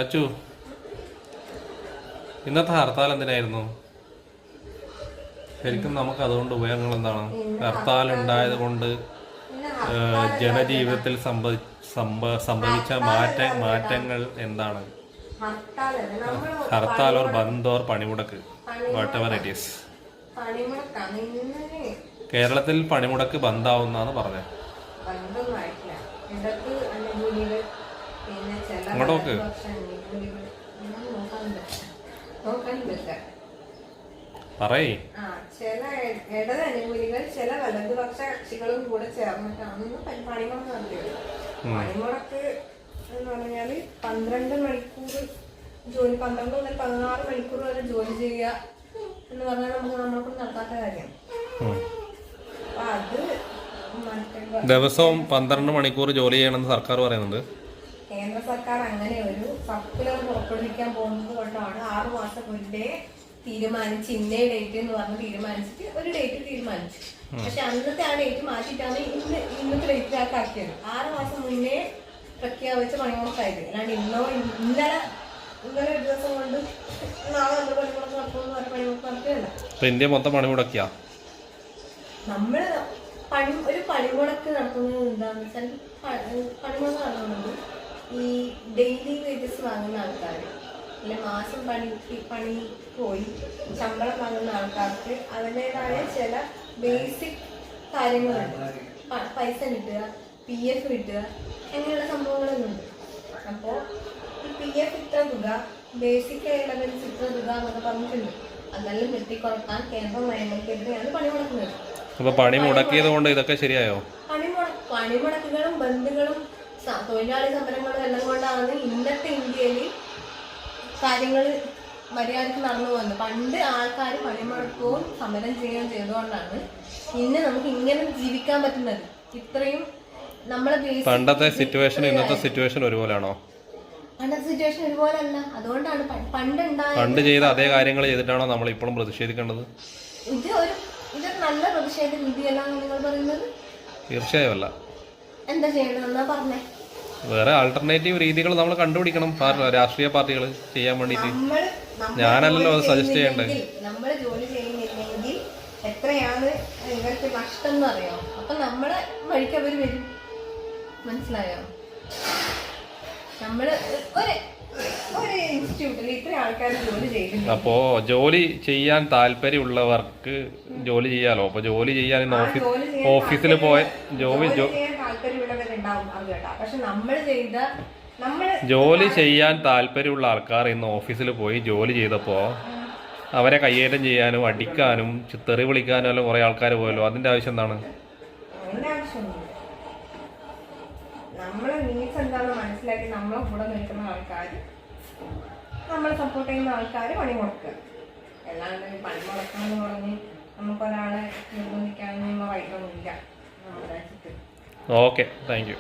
അച്ചു, ഇന്നത്തെ ഹർത്താൽ എന്തിനായിരുന്നു? ശരിക്കും നമുക്ക് അതുകൊണ്ട് ഉപയോഗങ്ങൾ എന്താണ്? ഹർത്താൽ ഉണ്ടായത് കൊണ്ട് ജനജീവിതത്തിൽ സംഭവിച്ച മാറ്റങ്ങൾ എന്താണ്? ഹർത്താൽ ഓർ ബന്ദ് ഓർ പണിമുടക്ക്, വാട്ട് എവർ ഇറ്റ് ഈസ്. കേരളത്തിൽ പണിമുടക്ക് ബന്ധാവുന്നാണ് പറഞ്ഞത്. അങ്ങോട്ട് നോക്ക്. പറയ്. ചില ഇടത് അനുകൂലികൾ ചില വലതുപക്ഷ കക്ഷികളും കൂടെ ചേർന്നിട്ടാണ് പണിമുടക്ക് നടത്തിയത്. പണിമുടക്ക് എന്ന് പറഞ്ഞാല് 12 മണിക്കൂർ ജോലി, 12 മുതൽ 16 മണിക്കൂർ വരെ ജോലി ചെയ്യുക എന്ന് പറഞ്ഞാൽ നമ്മളെക്കൊണ്ട് നടക്കാത്ത കാര്യം. അപ്പൊ അത് ദിവസവും 12 മണിക്കൂർ ജോലി ചെയ്യണമെന്ന് സർക്കാർ പറയുന്നുണ്ട്. കേന്ദ്ര സർക്കാർ അങ്ങനെ ഒരു സർക്കുലർ പുറപ്പെടുവിക്കാൻ പോകുന്നത് കൊണ്ടാണ് 6 മാസം മുന്നേ തീരുമാനിച്ച് ഇന്നേ ഡേറ്റ് എന്ന് പറഞ്ഞ് തീരുമാനിച്ചിട്ട് ഒരു ഡേറ്റ് തീരുമാനിച്ചു. പക്ഷെ അന്നത്തെ ആ ഡേറ്റ് മാറ്റിയിട്ടാണ് ഇന്നത്തെ ഡേറ്റിലാക്കി ആക്കിയത്. 6 മാസം മുന്നേ പ്രഖ്യാപിച്ച പണിമുടക്കായത്. അല്ലാണ്ട് ഇന്നലെ ഒരു ദിവസം കൊണ്ട് നാളെ നമ്മൾ പണിമുടക്ക് നടത്തുമെന്ന് പറഞ്ഞ പണിമുടക്ക് നടത്തിയല്ല. ഇന്ത്യ മൊത്തം പണിമുടക്കിയാ? നമ്മള് ഒരു പണിമുടക്ക് നടത്തുന്നത് എന്താന്ന് വെച്ചാൽ, പണിമുടക്ക് നടത്തുന്നത് ഈ ഡെയിലി വേജസ് വാങ്ങുന്ന ആൾക്കാർ, അല്ലെ മാസം പണി പോയി ശമ്പളം വാങ്ങുന്ന ആൾക്കാർക്ക് അവരുടേതായ ചില ബേസിക് കാര്യങ്ങളുണ്ട്. പൈസ കിട്ടുക, PF കിട്ടുക, അങ്ങനെയുള്ള സംഭവങ്ങളൊക്കെ ഉണ്ട്. അപ്പോൾ ഈ PF ഇത്ര തുക, ബേസിക് എലമെന്റ്സ് ഇത്ര തുക എന്നൊക്കെ പറഞ്ഞിട്ടുണ്ട്. അതെല്ലാം വെട്ടിക്കുറക്കാൻ കേന്ദ്ര നയങ്ങൾക്കെതിരെയാണ് പണിമുടക്കുന്നത്. അപ്പൊ പണി മുടക്കിയത് കൊണ്ട് ഇതൊക്കെ ശരിയായോ? പണിമുടക്കുകളും ബന്ധുകളും തൊഴിലാളി സമരങ്ങളും എല്ലാം കൊണ്ടാണ് ഇന്നത്തെ ഇന്ത്യയിൽ കാര്യങ്ങൾ മര്യാദക്ക് നടന്നു പോകുന്നത്. പണ്ട് ആൾക്കാർ പണിമുടക്കവും സമരം ചെയ്യുകയും ചെയ്തുകൊണ്ടാണ് ഇന്ന് നമുക്ക് ഇങ്ങനെ ജീവിക്കാൻ പറ്റുന്നത്. ഇത്രയും നമ്മളെ പണ്ടത്തെ സിറ്റുവേഷൻ ഇന്നത്തെ സിറ്റുവേഷൻ ഒരുപോലെയാണോ? പണ്ടത്തെ സിറ്റുവേഷൻ ഒരുപോലെ അല്ല. അതുകൊണ്ടാണ് പണ്ട് ചെയ്ത അതേ കാര്യങ്ങൾ ചെയ്തിട്ടാണോ നമ്മൾ ഇപ്പോഴും പ്രതിഷേധിക്കേണ്ടത്? ഇതൊരു നല്ല പ്രതിഷേധ രീതിയല്ലാന്ന് നിങ്ങൾ പറയുന്നത്? തീർച്ചയായും അല്ല. എന്താ ചെയ്യണമെന്നാ പറഞ്ഞേ? വേറെ ആൾട്ടർനേറ്റീവ് രീതികൾ നമ്മൾ കണ്ടുപിടിക്കണം, രാഷ്ട്രീയ പാർട്ടികൾ ചെയ്യാൻ വേണ്ടിട്ട്. ഞാനല്ലല്ലോ അത് സജസ്റ്റ് ചെയ്യണ്ടേ. നമ്മൾ ജോലി ചെയ്യുന്നില്ലെങ്കിൽ എത്രയാണ് ഇവർക്ക് നഷ്ടം എന്ന് അറിയാം. അപ്പൊ നമ്മളെ വഴിക്ക് അവർ വരും. മനസ്സിലായോ? നമ്മള് ഒരു ഇൻസ്റ്റിറ്റ്യൂട്ടിൽ ഇത്ര ആൾക്കാർ ജോലി ചെയ്യുന്നു. അപ്പോ ജോലി ചെയ്യാൻ താല്പര്യമുള്ളവർക്ക് ജോലി ചെയ്യാലോ. അപ്പൊ ജോലി ചെയ്യാൻ ഓഫീസിൽ പോയ ജോലി ചെയ്യാൻ താല്പര്യമുള്ള ആൾക്കാർ ഇന്ന് ഓഫീസിൽ പോയി ജോലി ചെയ്തപ്പോ അവരെ കയ്യേറ്റം ചെയ്യാനും അടിക്കാനും തെറി വിളിക്കാനും എല്ലാം കുറെ ആൾക്കാർ പോയല്ലോ. അതിന്റെ ആവശ്യം എന്താണ്? നമ്മളെ നീഡ്സ് എന്താണെന്ന് മനസ്സിലാക്കി നമ്മളെ കൂടെ നിൽക്കുന്ന ആൾക്കാർ, നമ്മളെ സപ്പോർട്ട് ചെയ്യുന്ന ആൾക്കാർ പണിമുടക്കുക. അല്ലാണ്ട് പണിമുടക്കണം എന്ന് പറഞ്ഞ് നമുക്കൊരാളെ നിർബന്ധിക്കാനൊന്നും വഴിയൊന്നുമില്ല നമ്മുടെ രാജ്യത്ത്. Okay, thank you.